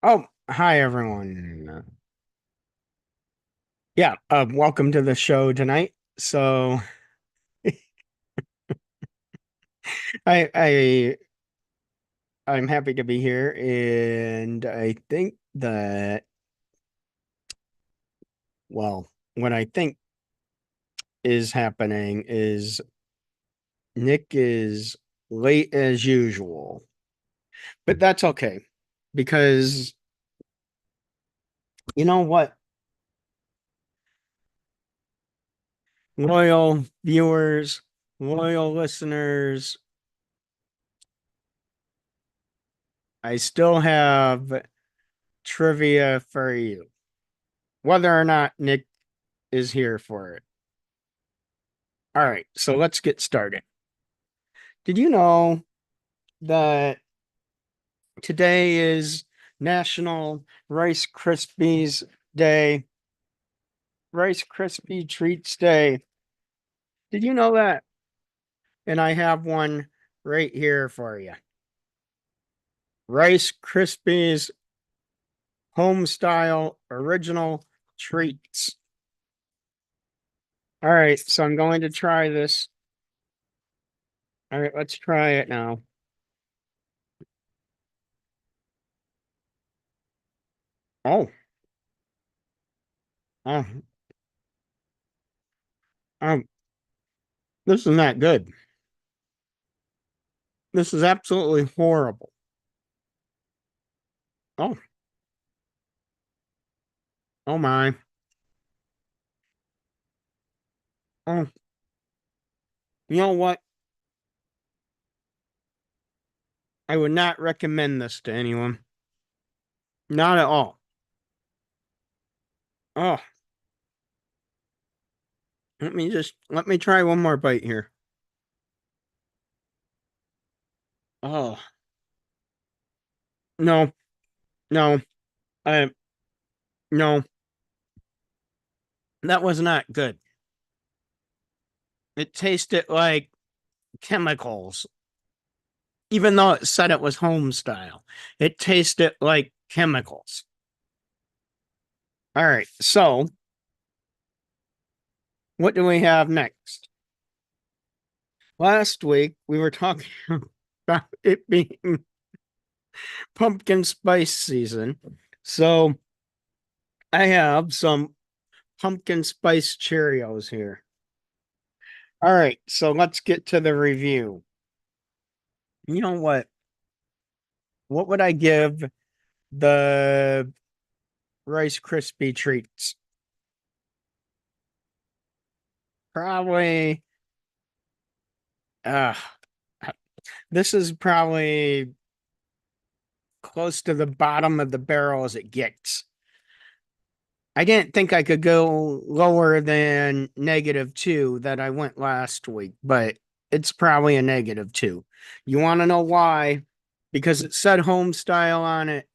Oh, hi everyone. Yeah, welcome to the show tonight. So I I'm happy to be here, and I think that what I think is happening is Nick is late as usual. But that's okay because you know what? Loyal viewers, loyal listeners, I still have trivia for you, whether or not Nick is here for it. All right, so let's get started. Did you know that today is National Rice Krispies Day, Rice Krispie Treats Day? Did you know that? And I have one right here for you. Rice Krispies Home Style Original Treats. All right, so I'm going to try this. All right, let's try it now. Oh, oh, oh, this is not good. This is absolutely horrible. Oh, oh my. Oh, you know what? I would not recommend this to anyone. Not at all. Oh, let me try one more bite here. Oh, no, no, I no, that was not good. It tasted like chemicals, even though it said it was home style. It tasted like chemicals. All right, so what do we have next? Last week we were talking about it being pumpkin spice season. So I have some pumpkin spice Cheerios here. All right, so let's get to the review. You know what? What would I give the Rice Krispie treats? Probably, uh, this is probably close to the bottom of the barrel as it gets. I didn't think I could go lower than -2 that I went last week, but it's probably a -2. You want to know why? Because it said home style on it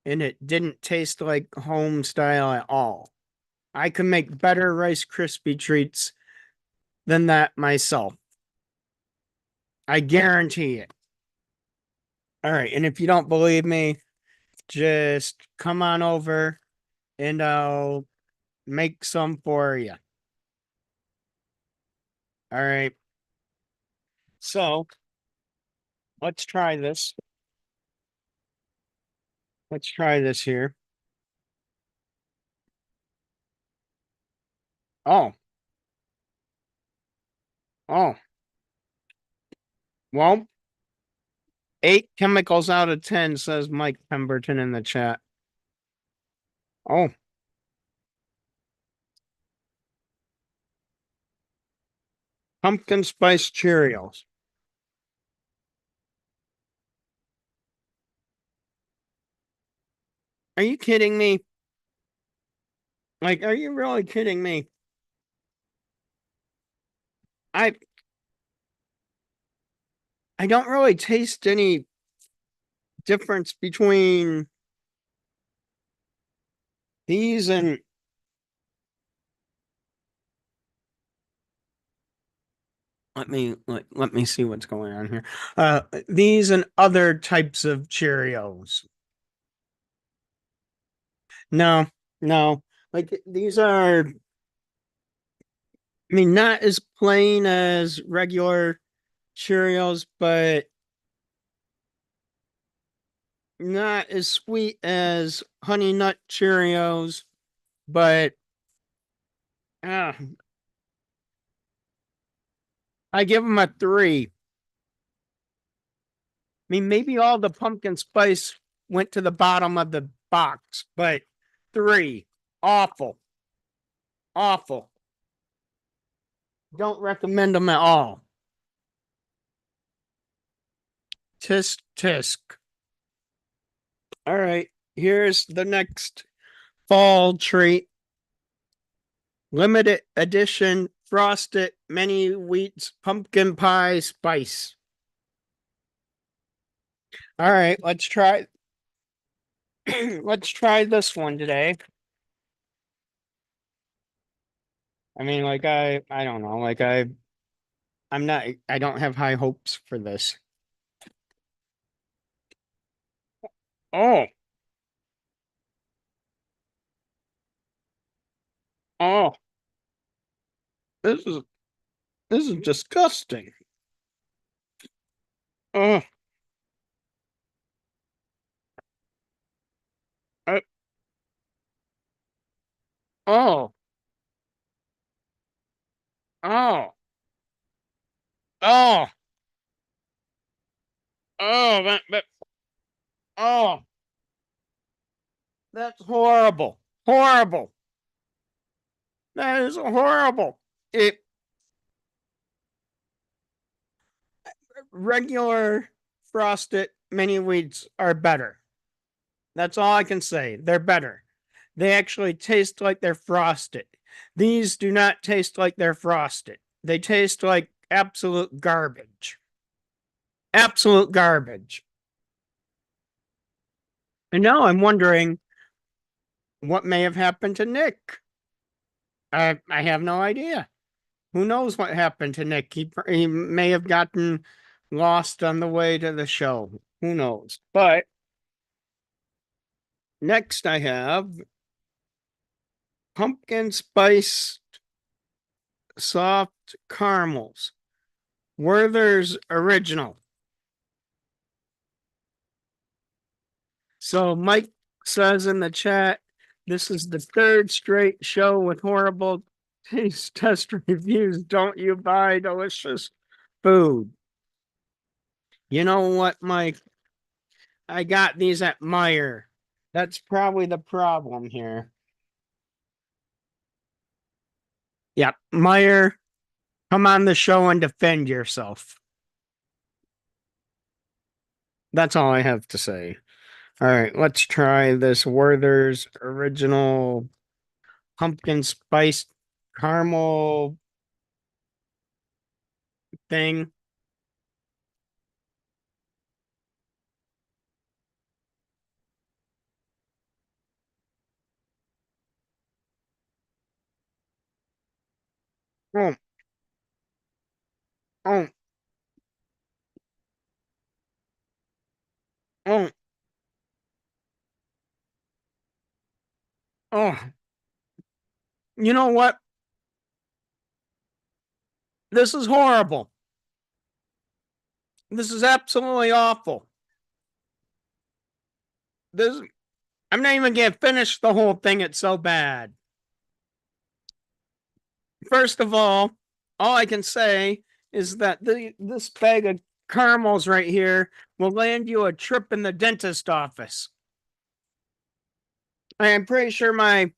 and it didn't taste like home style at all. I can make better Rice Krispie treats than that myself. I guarantee it. All right. And if you don't believe me, just come on over and I'll make some for you. All right. So let's try this. Let's try this here. Oh, oh, well, 8 chemicals out of 10, says Mike Pemberton in the chat. Oh, pumpkin spice Cheerios. Are you kidding me? Like, are you really kidding me? I I don't really taste any difference between these and let me see what's going on here. These and other types of Cheerios. No, no. Like these are, I mean, not as plain as regular Cheerios, but not as sweet as Honey Nut Cheerios, but uh, I give them a 3. I mean, maybe all the pumpkin spice went to the bottom of the box, but 3. Awful. Awful. Don't recommend them at all. Tisk tisk. All right. Here's the next fall treat. Limited edition frosted mini wheats pumpkin pie spice. All right, let's try let's try this one today. I mean, like I don't know, like I don't have high hopes for this. Oh, oh, this is this is disgusting. Oh, I, oh, oh, oh, that oh, that's horrible. Horrible. That is horrible. It regular frosted mini wheats are better. That's all I can say. They're better. They actually taste like they're frosted. These do not taste like they're frosted. They taste like absolute garbage. Absolute garbage. And now I'm wondering what may have happened to Nick. I have no idea. Who knows what happened to Nick? He may have gotten lost on the way to the show. Who knows? But next I have pumpkin spice soft caramels. Werther's original. So Mike says in the chat, this is the third straight show with horrible taste test reviews. Don't you buy delicious food? You know what, Mike? I got these at Meyer. That's probably the problem here. Yeah, Meyer, come on the show and defend yourself. That's all I have to say. All right, let's try this Werther's original pumpkin spice caramel thing. Oh, oh, oh, oh. You know what? This is horrible. This is absolutely awful. This I'm not even gonna finish the whole thing. It's so bad. First of all I can say is that this bag of caramels right here will land you a trip in the dentist office. I am pretty sure my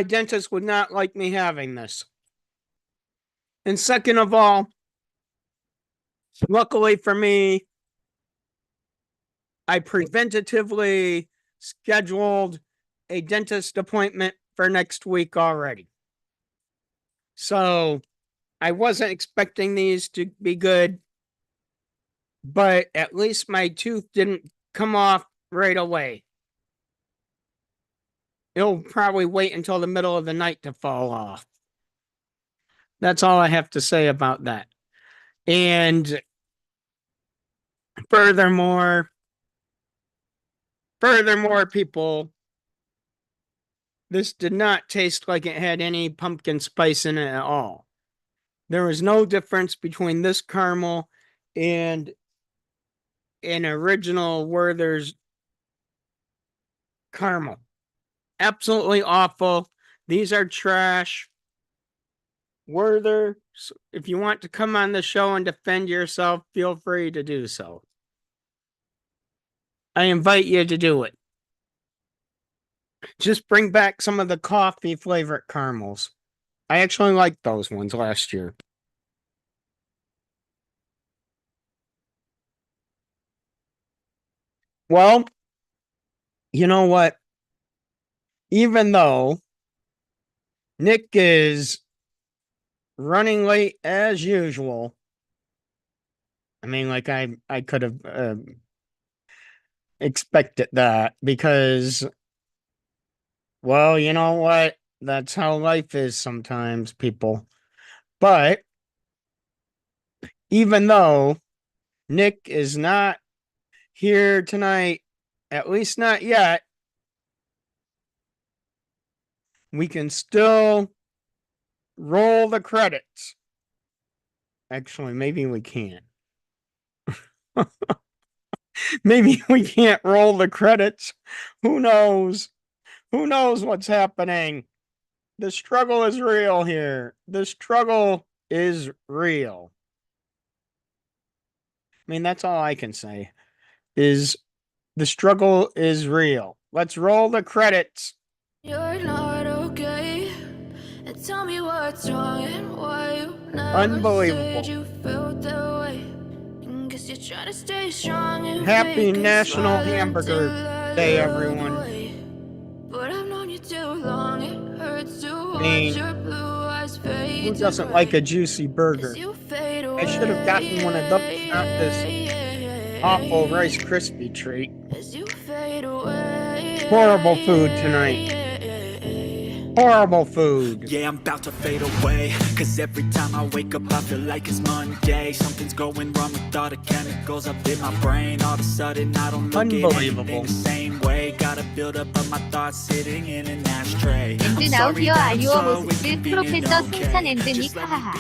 dentist would not like me having this. And second of all, luckily for me, I preventatively scheduled a dentist appointment for next week already. So I wasn't expecting these to be good, but at least my tooth didn't come off right away. It'll probably wait until the middle of the night to fall off. That's all I have to say about that. And furthermore, Furthermore, people, this did not taste like it had any pumpkin spice in it at all. There was no difference between this caramel and an original Werther's caramel. Absolutely awful. These are trash. Werther, if you want to come on the show and defend yourself, feel free to do so. I invite you to do it. Just bring back some of the coffee flavored caramels. I actually liked those ones last year. Well, you know what? Even though Nick is running late as usual, I mean, like I could have expected that because, well, you know what? That's how life is sometimes, people. But even though Nick is not here tonight, at least not yet, we can still roll the credits. Actually, maybe we can't. Maybe we can't roll the credits. Who knows? Who knows what's happening? The struggle is real here. The struggle is real. I mean, that's all I can say is the struggle is real. Let's roll the credits. You're not okay. And tell me what's wrong and why you never Unbelievable. said you felt that way. And guess you're trying to stay strong and Happy fake a National smile Hamburger until I Day, look everyone. away. But I've known you too long, it hurts to watch mean, your blue eyes fade Who to doesn't like gray a juicy as burger? you fade I should have gotten one of those, not this awful Rice Krispie treat. as you fade away. Horrible food tonight. Horrible food. Yeah, I'm about to fade away. Cause every time I wake up I feel like it's Monday. Something's going wrong with all the chemicals up in my brain. All of a sudden I don't look at anything the same way. Gotta build up of my thoughts sitting in an ashtray. 앤드 나우디어 아이오어 모스트 프로페서 승찬 앤드닉 하하하.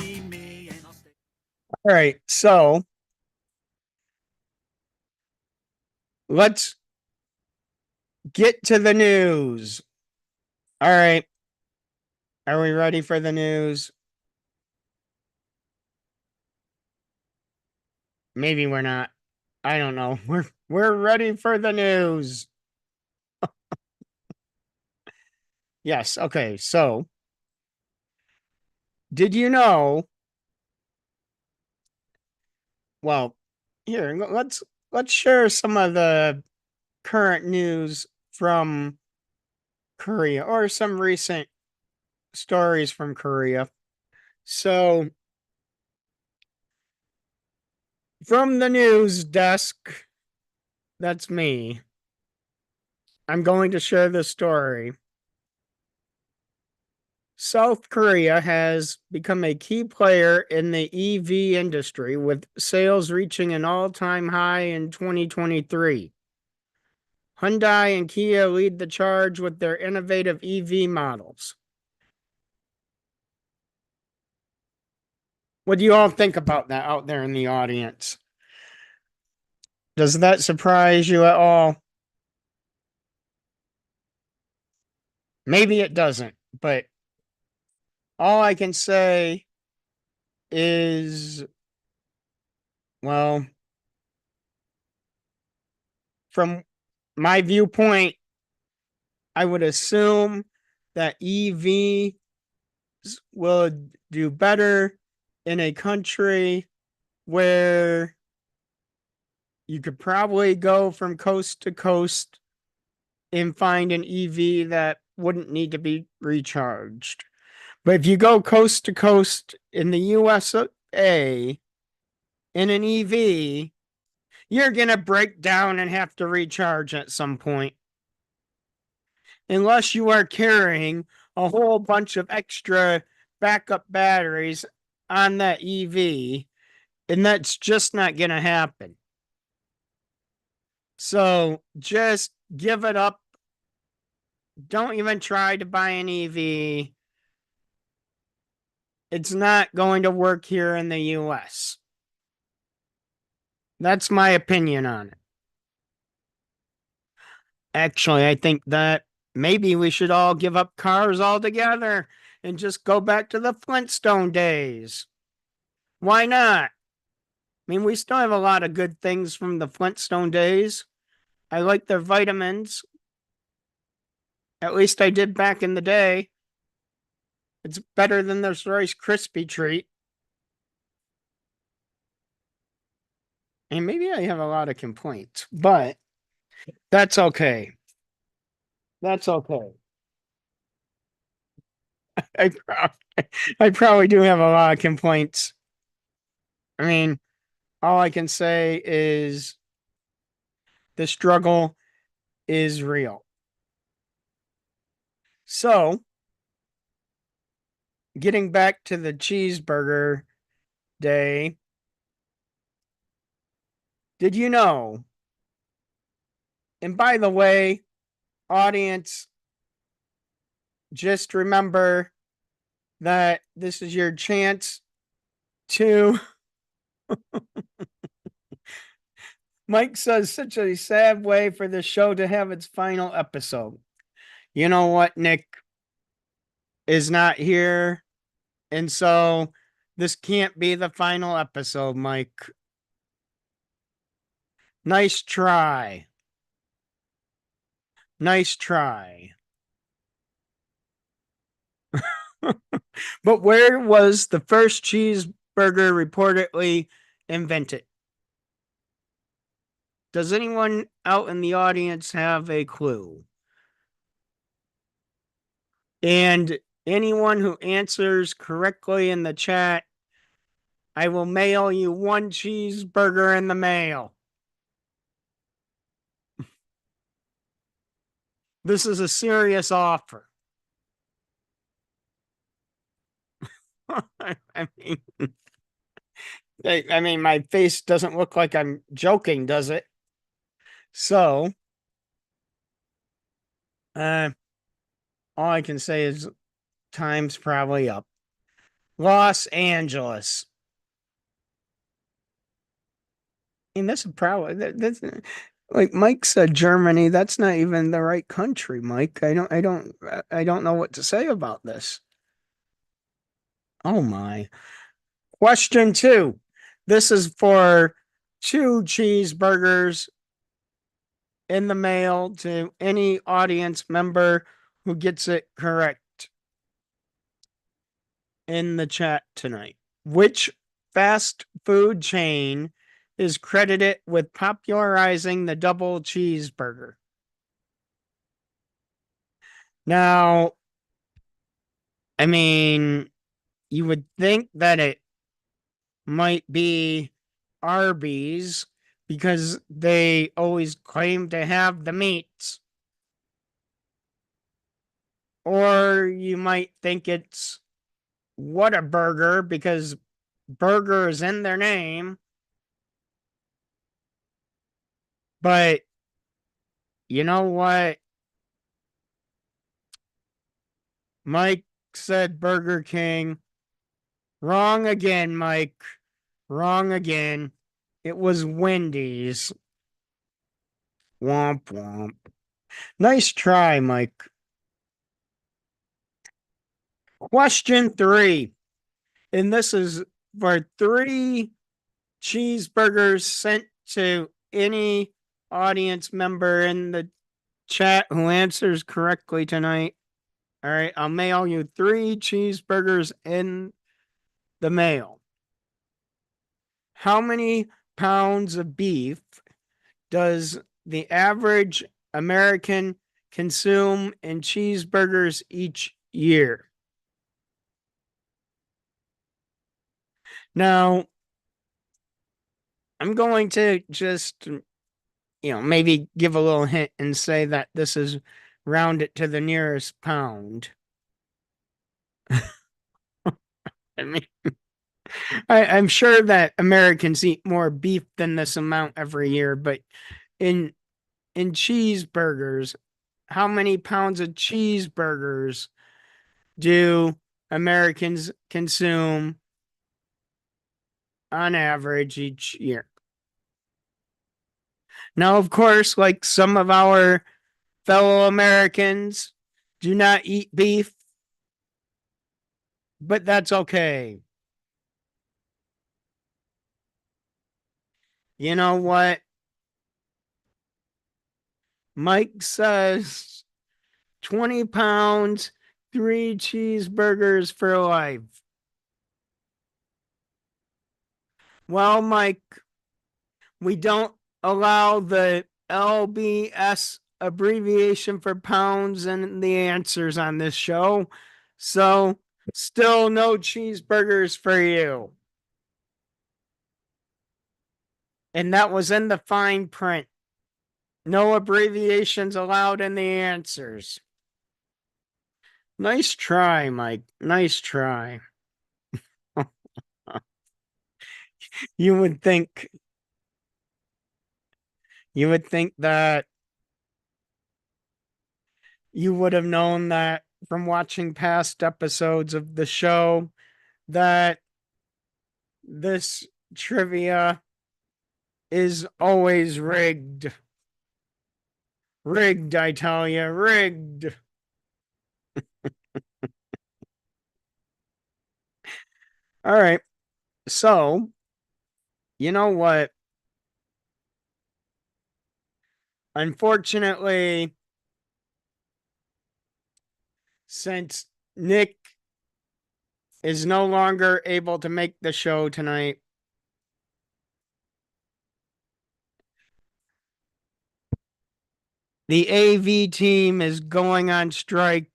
All right, so let's get to the news. All right. Are we ready for the news? Maybe we're not. I don't know. We're ready for the news. Yes, okay. So, did you know? Well, here, let's share some of the current news from Korea or some recent stories from Korea. So, from the news desk, that's me. I'm going to share the story. South Korea has become a key player in the EV industry, with sales reaching an all-time high in 2023. Hyundai and Kia lead the charge with their innovative EV models. What do you all think about that out there in the audience? Does that surprise you at all? Maybe it doesn't, but all I can say is, well, from my viewpoint, I would assume that EVs will do better in a country where you could probably go from coast to coast and find an EV that wouldn't need to be recharged. But if you go coast to coast in the USA in an EV, you're going to break down and have to recharge at some point. Unless you are carrying a whole bunch of extra backup batteries on that EV, and that's just not going to happen. So just give it up. Don't even try to buy an EV. It's not going to work here in the US. That's my opinion on it. Actually, I think that maybe we should all give up cars altogether and just go back to the Flintstone days. Why not? I mean, we still have a lot of good things from the Flintstone days. I like their vitamins. At least I did back in the day. It's better than their Rice Krispie treat. And maybe I have a lot of complaints, but that's okay. That's okay. I probably do have a lot of complaints. I mean, all I can say is the struggle is real. So, getting back to the cheeseburger day, did you know? And by the way, audience, just remember that this is your chance to. Mike says such a sad way for the show to have its final episode. You know what? Nick is not here. And so this can't be the final episode, Mike. Nice try. Nice try. But where was the first cheeseburger reportedly invented? Does anyone out in the audience have a clue? And anyone who answers correctly in the chat, I will mail you one cheeseburger in the mail. This is a serious offer. I mean, my face doesn't look like I'm joking, does it? So, all I can say is time's probably up. Los Angeles. And this is probably that's like Mike said, Germany. That's not even the right country, Mike. I don't know what to say about this. Oh my. Question 2. This is for 2 cheeseburgers in the mail to any audience member who gets it correct in the chat tonight. Which fast food chain is credited with popularizing the double cheeseburger? Now, I mean, you would think that it might be Arby's because they always claim to have the meats. Or you might think it's Whataburger because burger is in their name. But you know what? Mike said Burger King. Wrong again, Mike. Wrong again. It was Wendy's. Womp womp. Nice try, Mike. Question 3. And this is for 3 cheeseburgers sent to any audience member in the chat who answers correctly tonight. All right, I'll mail you 3 cheeseburgers in the mail. How many pounds of beef does the average American consume in cheeseburgers each year? Now, I'm going to just, maybe give a little hint and say that this is round it to the nearest pound. I mean, I'm sure that Americans eat more beef than this amount every year, but in in cheeseburgers, how many pounds of cheeseburgers do Americans consume on average each year? Now, of course, like some of our fellow Americans do not eat beef, but that's okay. You know what? Mike says 20 pounds, 3 cheeseburgers for life. Well, Mike, we don't allow the LBS abbreviation for pounds and the answers on this show. So, still no cheeseburgers for you. And that was in the fine print. No abbreviations allowed in the answers. Nice try, Mike. Nice try. You would think that you would have known that from watching past episodes of the show that this trivia is always rigged. Rigged, I tell you, rigged. All right. So, you know what? Unfortunately, since Nick is no longer able to make the show tonight, the AV team is going on strike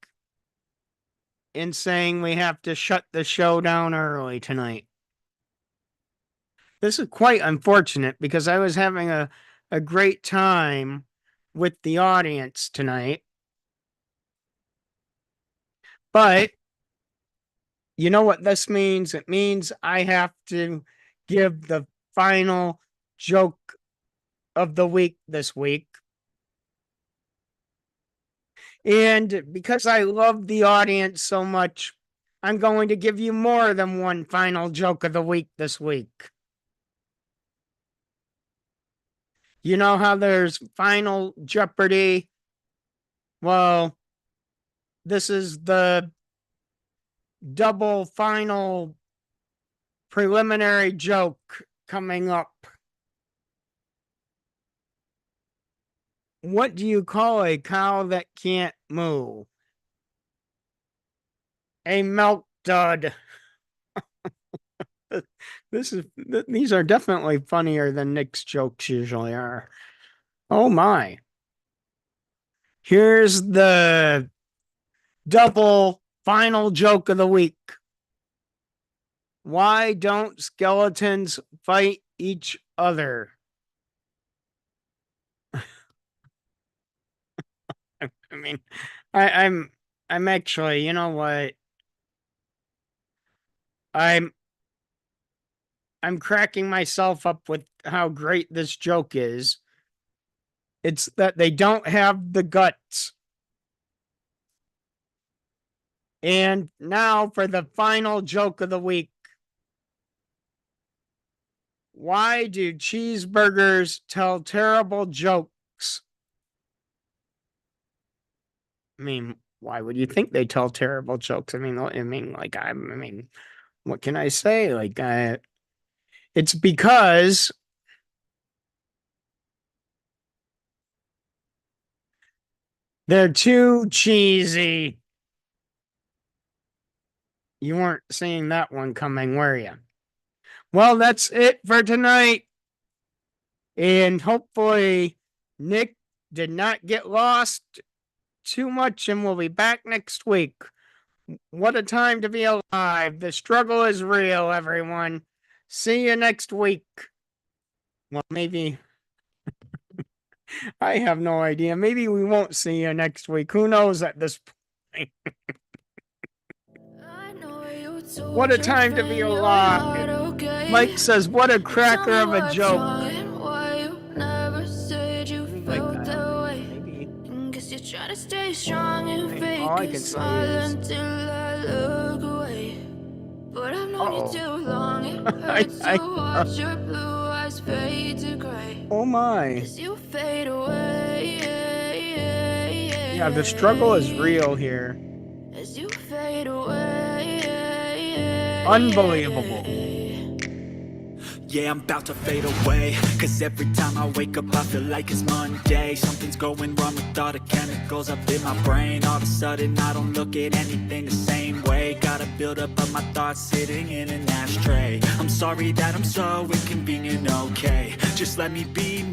and saying we have to shut the show down early tonight. This is quite unfortunate because I was having a great time with the audience tonight. But you know what this means? It means I have to give the final joke of the week this week. And because I love the audience so much, I'm going to give you more than one final joke of the week this week. You know how there's Final Jeopardy? Well, this is the double final preliminary joke coming up. What do you call a cow that can't moo? A milk dud. These are definitely funnier than Nick's jokes usually are. Oh my. Here's the double final joke of the week. Why don't skeletons fight each other? I mean, I'm actually, you know what? I'm cracking myself up with how great this joke is. It's that they don't have the guts. And now for the final joke of the week. Why do cheeseburgers tell terrible jokes? I mean, why would you think they tell terrible jokes? I mean, what can I say? It's because they're too cheesy. You weren't seeing that one coming, were you? Well, that's it for tonight. And hopefully Nick did not get lost too much and we'll be back next week. What a time to be alive. The struggle is real, everyone. See you next week. Well, maybe. I have no idea. Maybe we won't see you next week. Who knows at this point? What a time to be alive. Mike says, what a cracker of a joke. Why you never said you felt that way? stay strong and fake all I a can say smile is- until I look away. But I've known Uh-oh. you too long, it hurts I- to watch your blue eyes fade to gray Oh my. as you fade away. Yeah, the struggle is real here. As you fade away. Unbelievable. Yeah, I'm about to fade away. Cause every time I wake up I feel like it's Monday. Something's going wrong with all the chemicals up in my brain. All of a sudden I don't look at anything the same way. Gotta build up of my thoughts sitting in an ashtray. I'm sorry that I'm so inconvenient, okay. Just let me be me.